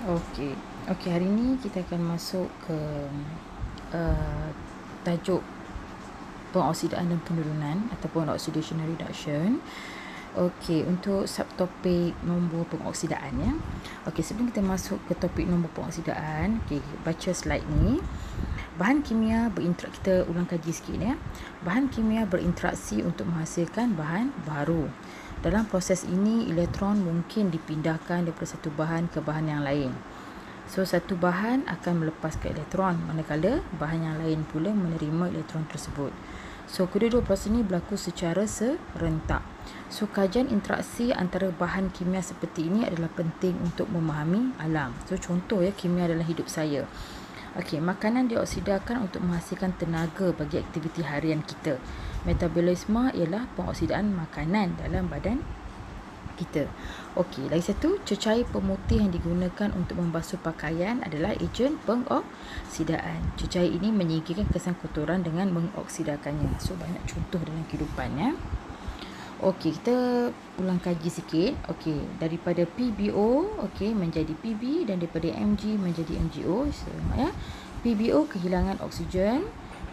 Okey. Okey, hari ni kita akan masuk ke uh, tajuk pengoksidaan dan penurunan ataupun oxidation and reduction. Okey, untuk subtopik nombor pengoksidaan ya. Okey, sebelum kita masuk ke topik nombor pengoksidaan, okey, baca slide ni. Bahan kimia berinteraksi, kita ulang kaji sikit ya. Bahan kimia berinteraksi untuk menghasilkan bahan baru. Dalam proses ini, elektron mungkin dipindahkan daripada satu bahan ke bahan yang lain. So, satu bahan akan melepaskan elektron, manakala bahan yang lain pula menerima elektron tersebut. So, kedua-dua proses ini berlaku secara serentak. So, kajian interaksi antara bahan kimia seperti ini adalah penting untuk memahami alam. So, contoh ya, kimia dalam hidup saya. Okey, makanan dioksidakan untuk menghasilkan tenaga bagi aktiviti harian kita. Metabolisme ialah pengoksidaan makanan dalam badan kita. Okey, lagi satu, cecair pemutih yang digunakan untuk membasuh pakaian adalah ejen pengoksidaan. Cecair ini menyingkirkan kesan kotoran dengan mengoksidakannya. So, banyak contoh dalam kehidupan ya. Okey, kita ulang kaji sikit. Okey, daripada PBO menjadi PB dan daripada Mg menjadi MgO. So, ya. PBO kehilangan oksigen,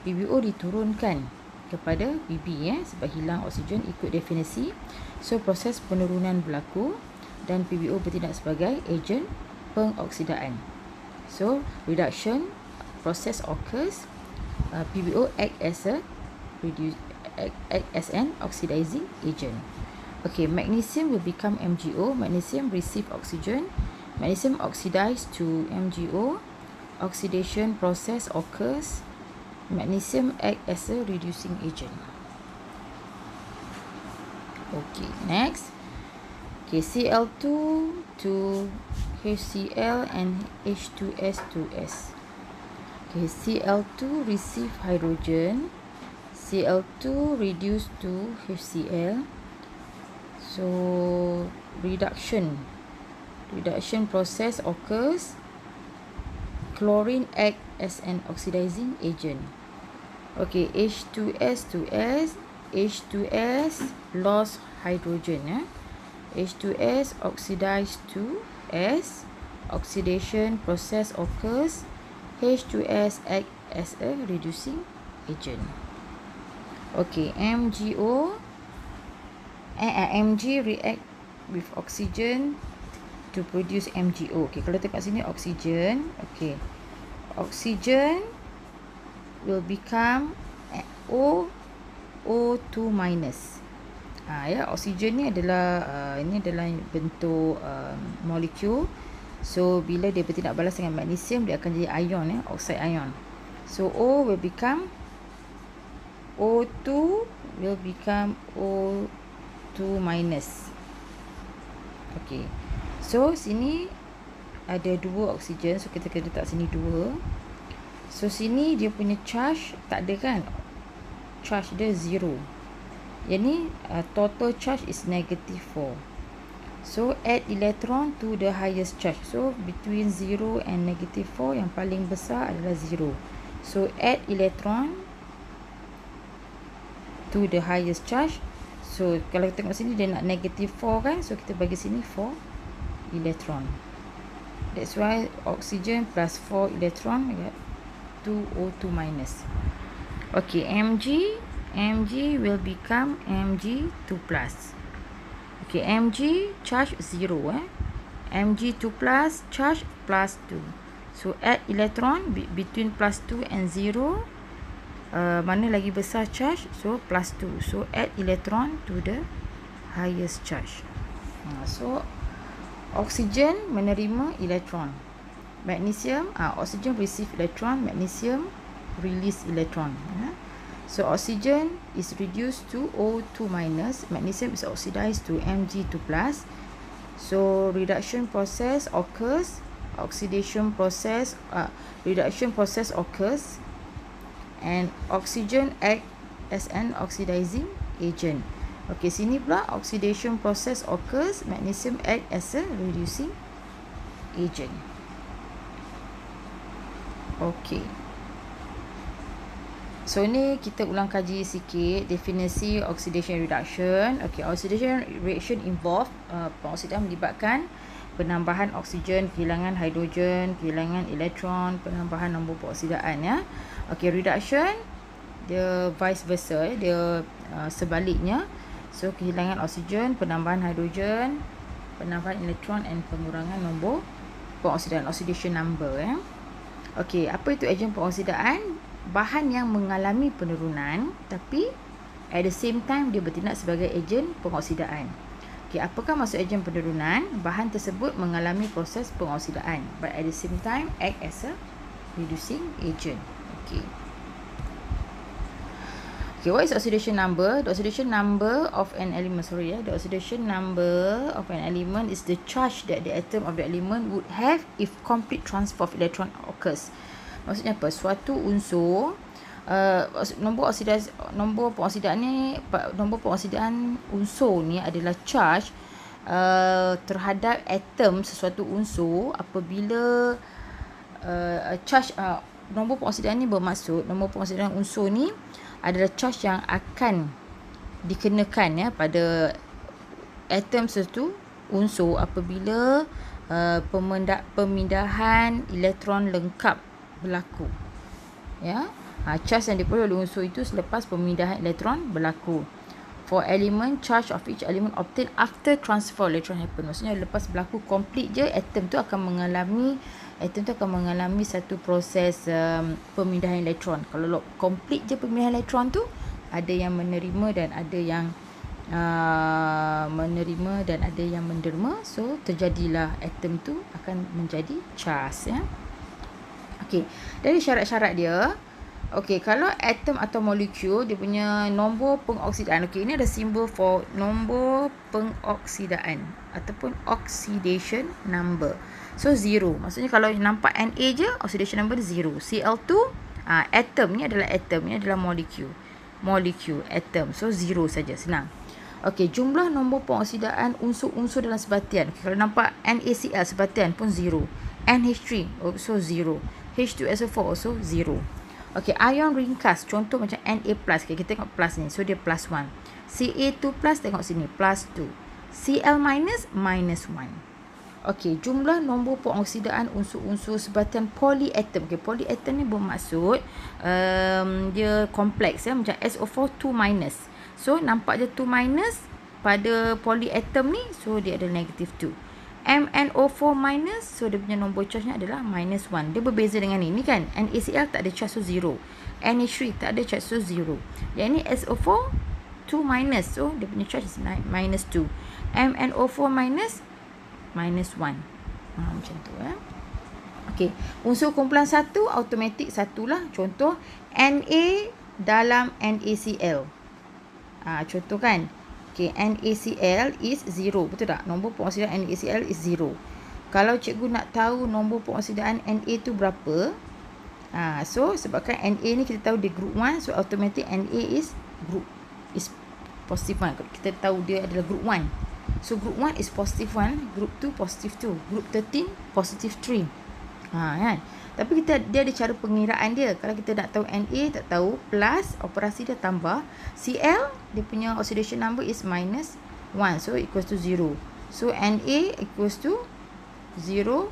PBO diturunkan kepada PB ya, sebab hilang oksigen ikut definisi. So, proses penurunan berlaku dan PBO bertindak sebagai ejen pengoksidaan. So, reduction process occurs. PBO act as an oxidizing agent. Okay, magnesium will become MgO. Magnesium receive oxygen. Magnesium oxidized to MgO. Oxidation process occurs. Magnesium act as a reducing agent. Okay, next. Okay, Cl2 to HCl and H2S to S. Okay, Cl2 receive hydrogen. Cl2 reduced to HCl. So, reduction process occurs. Chlorine act as an oxidizing agent. Okay, H2S to S. H2S lost hydrogen. H2S oxidized to S. Oxidation process occurs. H2S act as a reducing agent. Okay, MgO Mg react with oxygen to produce MgO. Okay, kalau tengok sini oxygen. Okay, oxygen will become O2 minus. Ya, oksigen ni adalah bentuk molekul. So, bila dia bertindak balas dengan magnesium, dia akan jadi ion ya, oxide ion. So, O will become O2 will become O2 minus. Okay. So, sini ada dua oksigen. So, kita kena letak sini dua. So, sini dia punya charge tak ada kan? Charge dia 0. Yang ni total charge is negative 4. So, add electron to the highest charge. So, between 0 and negative 4, yang paling besar adalah 0. So, add electron to the highest charge. So, kalau tengok sini dia nak negative 4 kan? So, kita bagi sini 4 electron. That's why oxygen plus 4 electron, 2 O2 minus. Okay, Mg will become Mg2 plus. Okay, Mg charge 0 Mg2 plus charge plus 2. So, add electron between plus 2 and 0. Mana lagi besar charge? So, plus 2. So, add electron to the highest charge. So, oxygen menerima elektron. Magnesium, oxygen receive electron, magnesium release electron. So, oxygen is reduced to O2 minus, magnesium is oxidized to Mg2 plus. So, reduction process occurs, reduction process occurs, and oxygen act as an oxidizing agent. Okay, sini pula oxidation process occurs, magnesium act as a reducing agent. Okay. So, ni kita ulang kaji sikit definisi oxidation reduction. Okay, oxidation reaction involve pengoksidaan melibatkan penambahan oksigen, kehilangan hidrogen, kehilangan elektron, penambahan nombor peroksidan ya. Okey, reduction dia vice versa, dia sebaliknya. So kehilangan oksigen, penambahan hidrogen, penambahan elektron and pengurangan nombor peroksidan, oxidation number ya. Okey, apa itu ejen peroksidan? Bahan yang mengalami penurunan tapi at the same time dia bertindak sebagai ejen pengoksidaan. Okey, apakah maksud ejen penurunan? Bahan tersebut mengalami proses pengoksidaan but at the same time act as a reducing agent. Okey. Okay, what is oxidation number? The oxidation number of an element, the oxidation number of an element is the charge that the atom of the element would have if complete transfer of electron occurs. Maksudnya apa? Suatu unsur, nombor peroksidan unsur ni adalah charge terhadap atom sesuatu unsur apabila charge nombor peroksidan ni bermaksud nombor peroksidan unsur ni adalah charge yang akan dikenakan ya pada atom sesuatu unsur apabila pemindahan elektron lengkap berlaku. Ya. Charge yang diperoleh oleh unsur itu selepas pemindahan elektron berlaku. For element, charge of each element obtained after transfer electron happen. Maksudnya lepas berlaku complete je, atom tu akan mengalami satu proses pemindahan elektron. Kalau complete je pemindahan elektron tu, ada yang menerima dan ada yang menderma. So terjadilah atom tu akan menjadi charge ya. Okey, dari syarat-syarat dia, okey, kalau atom atau molekul dia punya nombor pengoksidaan. Okey, ini ada simbol for nombor pengoksidaan ataupun oxidation number. So 0. Maksudnya kalau nampak Na je, oxidation number 0. Cl2 atom ni adalah atom, ni adalah molekul atom. So 0 saja, senang. Okey, jumlah nombor pengoksidaan unsur-unsur dalam sebatian. Okay, kalau nampak NaCl sebatian pun 0. NH3 also 0. H2SO4 also 0. Okey, ion ringkas contoh macam Na+. Okay, kita tengok plus ni. So dia plus 1. Ca2+, tengok sini plus 2. Cl- minus 1. Okey, jumlah nombor pengoksidaan unsur-unsur sebatian polyatom. Okey, polyatom ni bermaksud dia kompleks ya, macam SO4 2-. So nampak je 2- pada polyatom ni, so dia ada negative 2. MnO4-, so dia punya nombor charge-nya adalah -1. Dia berbeza dengan ini kan. NaCl tak ada charge, so 0. NH3 tak ada charge, so 0. Yang ni SO4 2-, so dia punya charge is -2. MnO4-, -1. Macam tu ya. Okey, unsur kumpulan 1 automatik 1 lah. Contoh Na dalam NaCl. Contoh kan. Okey, NaCl is 0. Betul tak? Nombor pengoksidaan NaCl is 0. Kalau cikgu nak tahu nombor pengoksidaan Na tu berapa, so sebabkan Na ni kita tahu dia group 1, so automatic Na is positive 1. Kita tahu dia adalah group 1. So group 1 is positive 1, group 2 positive 2, group 13 positive 3. Kan? Tapi dia ada cara pengiraan dia. Kalau kita nak tahu Na tak tahu, plus operasi dia tambah. Cl dia punya oxidation number is -1, so equals to 0. So Na equals to 0.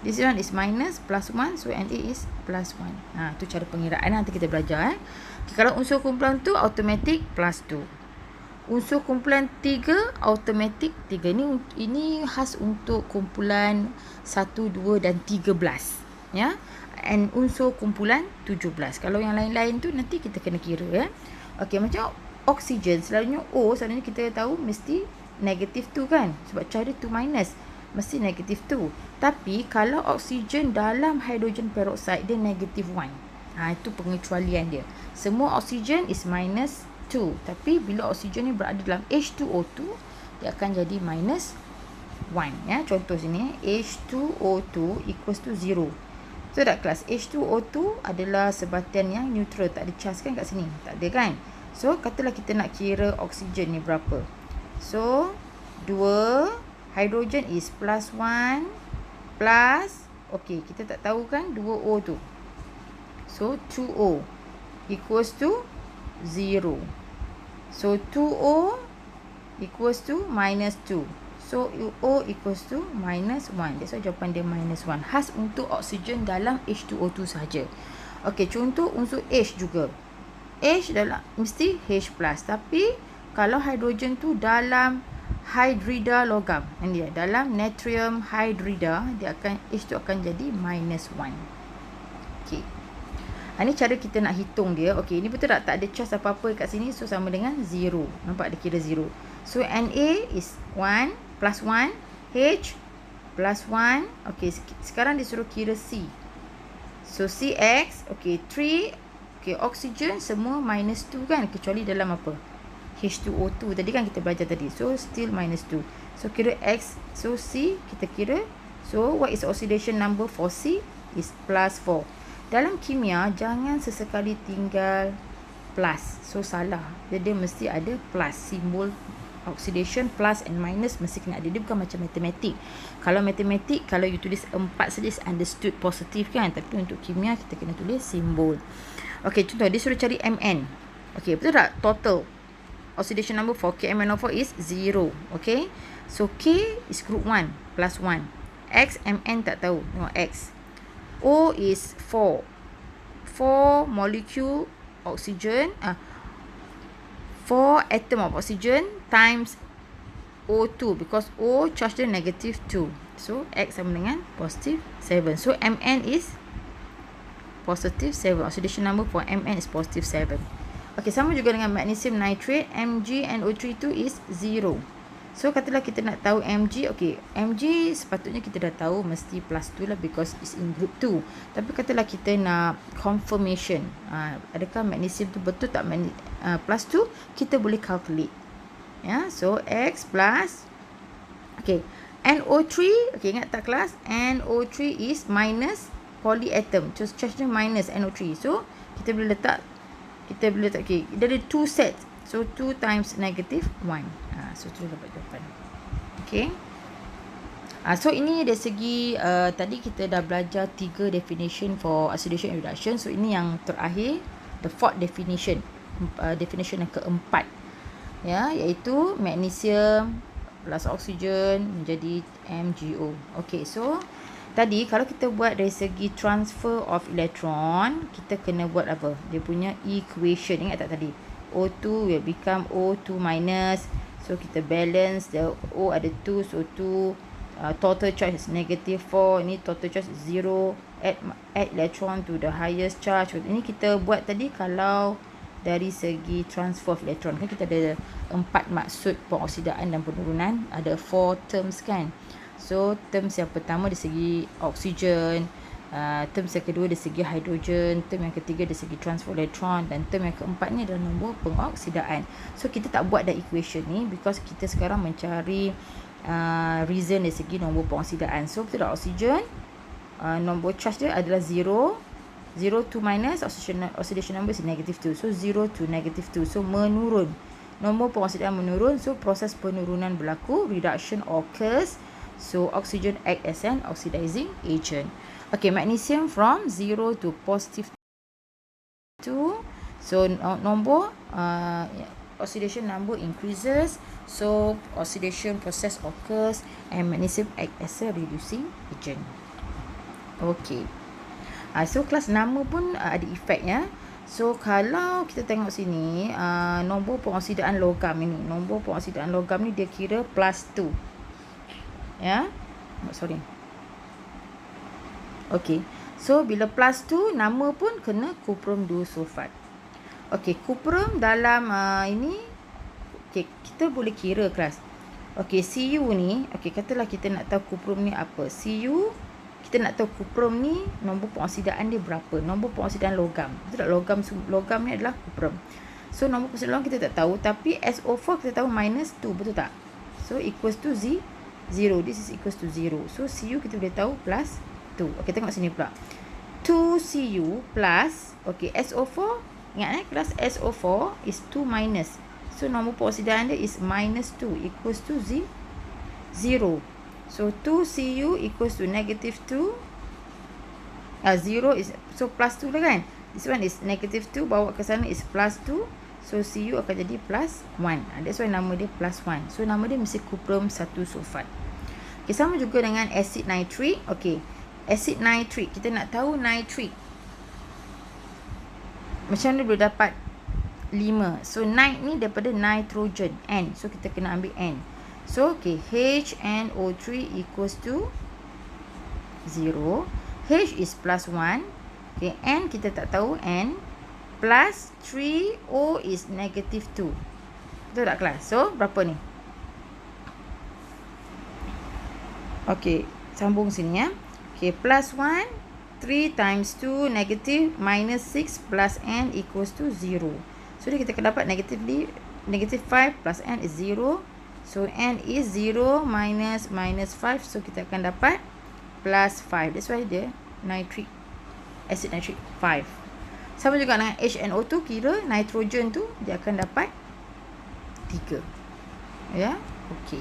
This one is -+1, so Na is +1. Tu cara pengiraan, nanti kita belajar. Okay, kalau unsur kumpulan tu automatic +2. Unsur kumpulan 3 automatik 3. Ini khas untuk kumpulan 1, 2 dan 13 ya. And unsur kumpulan 17. Kalau yang lain-lain tu nanti kita kena kira ya. Okey, macam oksigen selalunya kita tahu mesti negative 2 kan. Sebab charge dia 2- mesti negative 2. Tapi kalau oksigen dalam hidrogen peroksida dia negative 1. Itu pengecualian dia. Semua oksigen is -2, tapi bila oksigen ni berada dalam H2O2 dia akan jadi -1 ya. Contoh sini H2O2 equals to 0. So tak kelas, H2O2 adalah sebatian yang neutral, tak ada charge kan kat sini, tak ada kan. So katalah kita nak kira oksigen ni berapa. So 2 hidrogen is +1 plus, okey, kita tak tahu kan 2O tu. So 2O equals to 0. So 2O equals to -2. So So O equals to minus 1. That's why jawapan dia minus 1. Khas untuk oksigen dalam H2O2 sahaja. Okey, contoh unsur H juga. H dalam mesti H+. Tapi kalau hidrogen tu dalam hydrida logam, ini dia, dalam natrium hydrida, dia akan H tu akan jadi minus 1. Okey. Ini cara kita nak hitung dia. Okey, ini betul tak ada charge apa-apa kat sini, so sama dengan 0. Nampak dia kira 0. So Na is 1 plus 1, H plus 1. Okey, sekarang dia suruh kira C. So CX, okey, 3, okey, oksigen semua minus 2 kan, kecuali dalam apa? H2O2 tadi kan kita belajar tadi. So still minus 2. So kira X, so C kita kira. So what is oxidation number for C? Is plus 4. Dalam kimia, jangan sesekali tinggal plus. So salah. Dia mesti ada plus. Simbol oxidation plus and minus mesti kena ada. Dia bukan macam matematik. Kalau matematik, kalau you tulis 4 saja is understood positif kan. Tapi untuk kimia, kita kena tulis simbol. Okey, contoh dia suruh cari Mn. Okey, betul tak? Total oxidation number for KMnO4 is 0. Okay. So K is group 1 plus 1. X, Mn tak tahu. Tengok X. O is 4. 4 molecule oxygen. 4 atom of oxygen times O2. Because O charge dia negative 2. So X sama dengan positive 7. So Mn is positive 7. Oxidation number for Mn is positive 7. Okey, sama juga dengan magnesium nitrate. MgNO3 tu is 0. So katalah kita nak tahu Mg. Okey, Mg sepatutnya kita dah tahu mesti plus 2 lah, because it's in group 2. Tapi katalah kita nak confirmation, adakah magnesium tu betul tak plus 2, kita boleh calculate. Ya, so X plus, okey, NO3, okey, ingat tak kelas? NO3 is minus polyatom. So charge-nya minus NO3. So kita boleh letak, okey, dia ada 2 sets. So 2 times negative 1. So tu dapat jawapan. Okay. So ini dari segi tadi kita dah belajar 3 definition for oxidation and reduction. So ini yang terakhir, the fourth definition. Definition yang keempat. Ya, iaitu magnesium plus oxygen menjadi MgO. Okay, so tadi kalau kita buat dari segi transfer of electron, kita kena buat apa? Dia punya equation. Ingat tak tadi? O2 will become O2 minus. So kita balance, the O ada 2, so 2, total charge is negative 4. Ini total charge is 0. Add electron to the highest charge. Ini kita buat tadi kalau dari segi transfer of electron. Kan kita ada 4 maksud pengoksidaan dan penurunan. Ada 4 terms kan. So terms yang pertama dari segi oksigen, term yang kedua dari segi hidrogen, term yang ketiga dari segi transfer elektron, dan term yang keempat ni adalah nombor pengoksidaan. So kita tak buat dah equation ni because kita sekarang mencari reason dari segi nombor pengoksidaan. So betul tak, oksigen nombor charge dia adalah 0. 0 to minus, oxidation number is negative 2. So 0 to negative 2. So menurun. Nombor pengoksidaan menurun. So proses penurunan berlaku. Reduction occurs. So oxygen act as an oxidizing agent. Okay, magnesium from 0 to positive 2. So nombor oxidation number increases. So oxidation process occurs and magnesium act as a reducing agent. Okay. So kelas nama pun ada efek ya. So kalau kita tengok sini, nombor pengoksidaan logam ini. Nombor pengoksidaan logam ni dia kira plus 2. Ya. Sorry. Okey. So bila plus 2, nama pun kena cuprum 2 sulfat. Okey, cuprum dalam ini, okey, kita boleh kira kelas. Okey, Cu ni, okey, katalah kita nak tahu cuprum ni apa. Cu, kita nak tahu cuprum ni nombor pengoksidaan dia berapa. Nombor pengoksidaan logam. Betul tak? Logam ni adalah cuprum. So nombor pengoksidaan logam kita tak tahu, tapi SO4 kita tahu minus 2, betul tak? So equals to 0. This is equals to 0. So Cu kita boleh tahu plus 2. Okey, tengok sini pula. 2Cu plus, okey, SO4, ingat kelas SO4 is 2 minus. So nombor pengoksidaan dia is minus 2 equals to 0. So 2Cu equals to negative 2. 0 is, so plus 2 lah kan. This one is negative 2, bawa ke sana is plus 2. So Cu akan jadi plus 1. That's why nama dia plus 1. So nama dia mesti kuprum 1 sulfat. Okay, sama juga dengan asid nitrik. Okay, asid nitrik, kita nak tahu nitrik macam mana boleh dapat 5. So nit ni daripada nitrogen, N. So kita kena ambil N. So okay, HNO3 equals to 0. H is plus 1. Okay, N kita tak tahu, N plus 3, O is negative 2. Betul tak kelas? So berapa ni? Okay, sambung sini ya. Okay, plus 1, 3 times 2 negative minus 6 plus N equals to 0. So kita akan dapat negative 5 plus N is 0. So N is 0 minus 5. So kita akan dapat plus 5. That's why dia nitric, acid nitric 5. Sama juga dengan HNO2, kira nitrogen tu dia akan dapat 3. Ya, okey.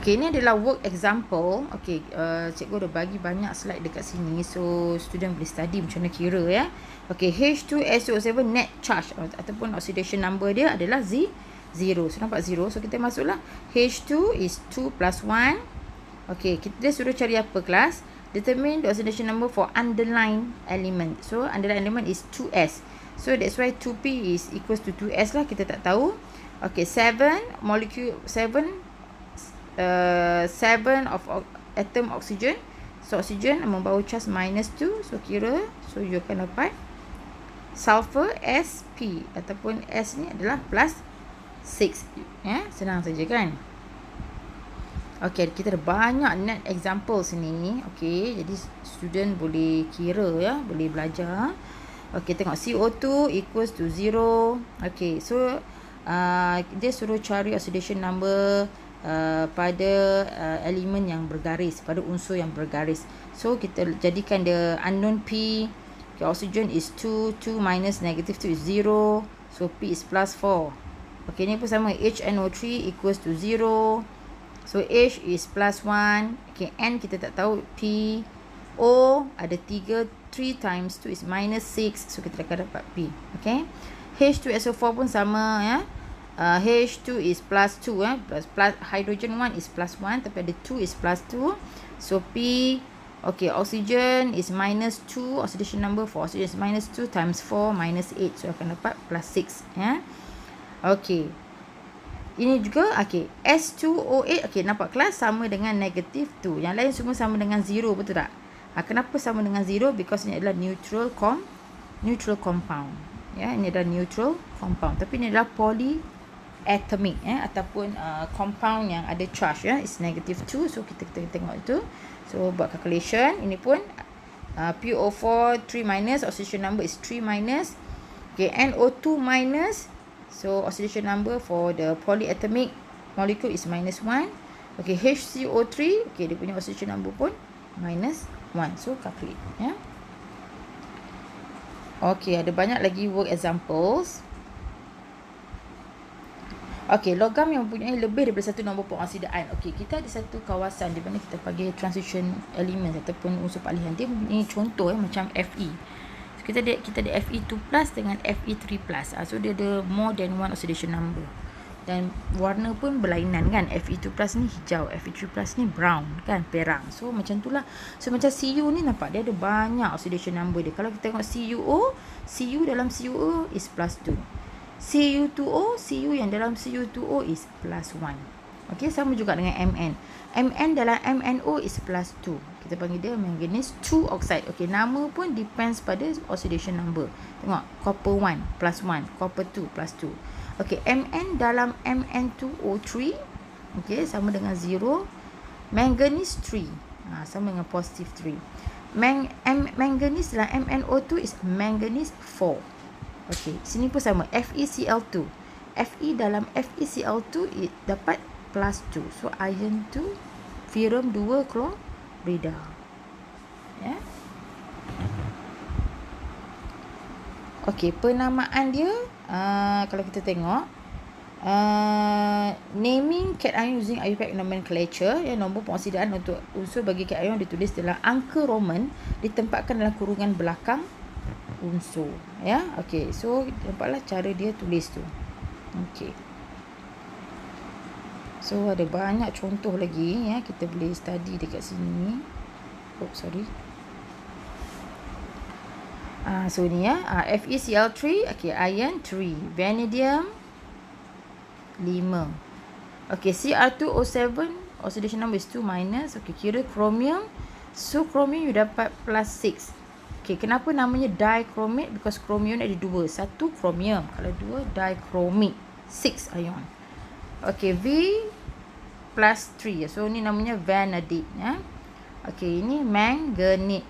Okey, ini adalah work example. Okey, cikgu dah bagi banyak slide dekat sini. So, student boleh study macam mana kira ya. Okey, H2SO7 net charge ataupun oxidation number dia adalah 0. So, nampak 0. So, kita masuklah. H2 is 2 plus 1. Okey, kita suruh cari apa kelas? Determine the oxidation number for underlying element. So, underlying element is 2S. So, that's why 2P is equals to 2S lah. Kita tak tahu. Okey, 7 of atom oxygen. So oxygen membawa charge minus 2. So kira, so you akan dapat sulfur Sp ataupun S ni adalah plus 6. Ya, senang saja kan. Okey, kita ada banyak net example sini. Okey, jadi student boleh kira ya, boleh belajar. Okey, tengok CO2 equals to 0. Okey, so dia suruh cari oxidation number pada elemen yang bergaris, pada unsur yang bergaris. So kita jadikan dia unknown P. Okay, oxygen is 2 minus negative 2 is 0. So P is plus 4. Okay, ni pun sama, HNO3 equals to 0. So H is plus 1. Okay, N kita tak tahu, P. O ada 3 times 2 is minus 6. So kita akan dapat P. Okay, H2SO4 pun sama ya. H2 is plus 2 plus hydrogen 1 is plus 1, tapi ada 2 is plus 2. So P, okay, oxygen is minus 2, oxidation number for oxygen is minus 2 times 4 minus 8. So akan dapat plus 6 ya. Okay, ini juga okay, S2O8. okay, nampak kelas sama dengan negative 2. Yang lain semua sama dengan 0, betul tak? Kenapa sama dengan 0? Because ini adalah neutral compound ya, ini adalah neutral compound, tapi ini adalah polyatomic ataupun compound yang ada charge ya, is negative 2. So kita tengok itu. So buat calculation. Ini pun PO4 3 minus, oxidation number is 3 minus. Okay, NO2 minus. So oxidation number for the polyatomic molecule is minus 1. Okay, HCO3, okay, dia punya oxidation number pun minus 1. So calculate ya. Okay, ada banyak lagi work examples. Okay, logam yang mempunyai lebih daripada satu nombor pengoksidaan. Okay, kita ada satu kawasan di mana kita panggil transition element ataupun unsur peralihan. Dia mempunyai contoh macam Fe. So, kita ada Fe2 plus dengan Fe3 plus. So dia ada more than one oxidation number. Dan warna pun berlainan kan. Fe2 plus ni hijau, Fe3 plus ni brown kan, perang. So macam itulah. So macam Cu ni nampak dia ada banyak oxidation number dia. Kalau kita tengok CuO, Cu dalam CuO is plus 2. Cu2O, Cu yang dalam Cu2O is plus 1. Okay, sama juga dengan Mn. Mn dalam MnO is plus 2. Kita panggil dia manganese 2 oxide. Okay, nama pun depends pada oxidation number. Tengok, copper 1 plus 1, copper 2 plus 2. Okay, Mn dalam Mn2O3, okay, sama dengan 0. Manganese 3, sama dengan positive 3. Manganese dalam MnO2 is manganese 4. Okay, sini pun sama, FeCl2. Fe dalam FeCl2 dapat plus 2. So iron 2, ferrum 2, chlorida. Ya. Okay, penamaan dia kalau kita tengok naming cation using IUPAC nomenclature, ya, nombor pengoksidaan untuk unsur bagi cation ditulis dalam angka Roman, ditempatkan dalam kurungan belakang unsur. Ya, okey. So nampaklah cara dia tulis tu. Okey. So ada banyak contoh lagi ya, kita boleh study dekat sini. Sorry. So ni ya, FeCl3, okey, iron 3, vanadium 5. Okey, Cr2O7, oxidation number is 2 minus. Okey, kira chromium. So chromium you dapat plus 6. Okey, kenapa namanya dichromate? Because chromium ada 2. Satu chromium, kalau 2 dichromate. 6 ion. Okey, V plus 3. So ni namanya vanadate ya. Okey, ini manganate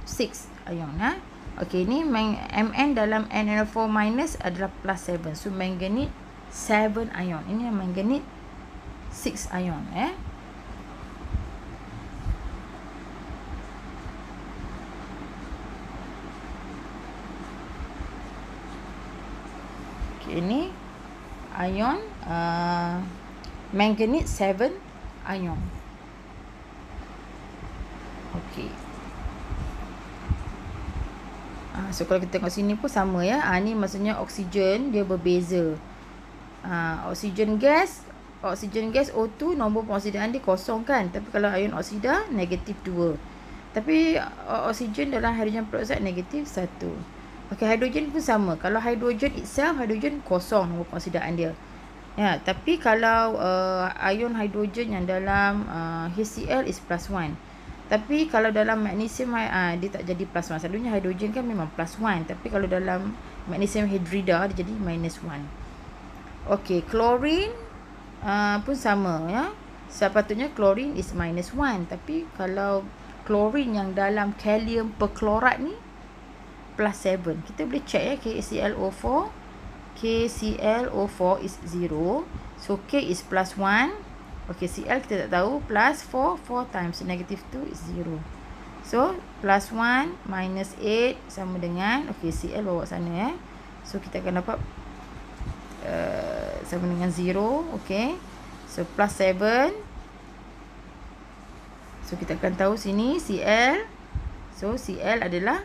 6 ion ya. Okey, ni Mn dalam NO4 minus adalah plus 7. So manganate 7 ion. Ini manganate 6 ion ya. Okey, ini ion manganate 7 ion. Okey. So kalau kita tengok sini pun sama ya. Ni maksudnya oksigen dia berbeza. Oksigen gas O2 nombor pengoksidan dia kosong kan. Tapi kalau ion oksida negatif 2. Tapi oksigen dalam hydrogen peroksida negatif 1. Okey, hidrogen pun sama. Kalau hidrogen itself, hidrogen kosong nombor pengoksidaan dia. Ya, tapi kalau ion hidrogen yang dalam HCl is plus 1. Tapi kalau dalam magnesium dia tak jadi plus 1. Selalunya hidrogen kan memang plus 1. Tapi kalau dalam magnesium hydrida dia jadi minus 1. Okey, chlorine pun sama ya. Sepatutnya chlorine is minus 1. Tapi kalau chlorine yang dalam kalium perklorat ni plus 7. Kita boleh check ya, KClO4. KClO4 is 0. So K is plus 1. Okey, Cl kita tak tahu. Plus 4. 4 times negative 2 is 0. So plus 1 minus 8 sama dengan, okey, Cl bawa sana ya. So kita akan dapat sama dengan 0. Okey. So plus 7. So kita akan tahu sini Cl. So Cl adalah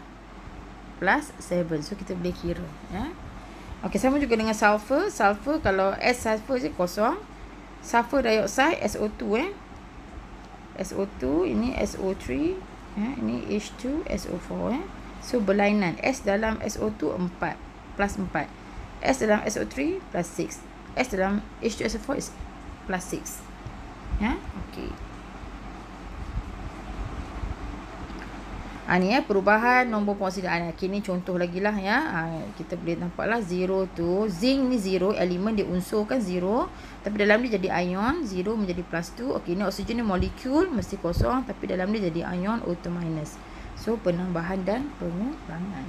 plus 7. So kita boleh kira ya. Okey, sama juga dengan sulfur. Sulfur kalau S sulfur je kosong. Sulfur dioxide SO2 SO2, ini SO3 ya, ini H2SO4 So berlainan. S dalam SO2 4 plus 4. S dalam SO3 plus 6. S dalam H2SO4 is plus 6. Ya, okey. Ni ya perubahan nombor pengoksidaan. Okey, ni contoh lagi lah ya. Kita boleh nampaklah 0 tu. Zinc ni 0. Elemen dia unsur kan 0. Tapi dalam dia jadi ion. 0 menjadi plus 2. Okey, ni oksigen ni molekul. Mesti kosong. Tapi dalam dia jadi ion O2 minus. So penambahan dan pengurangan.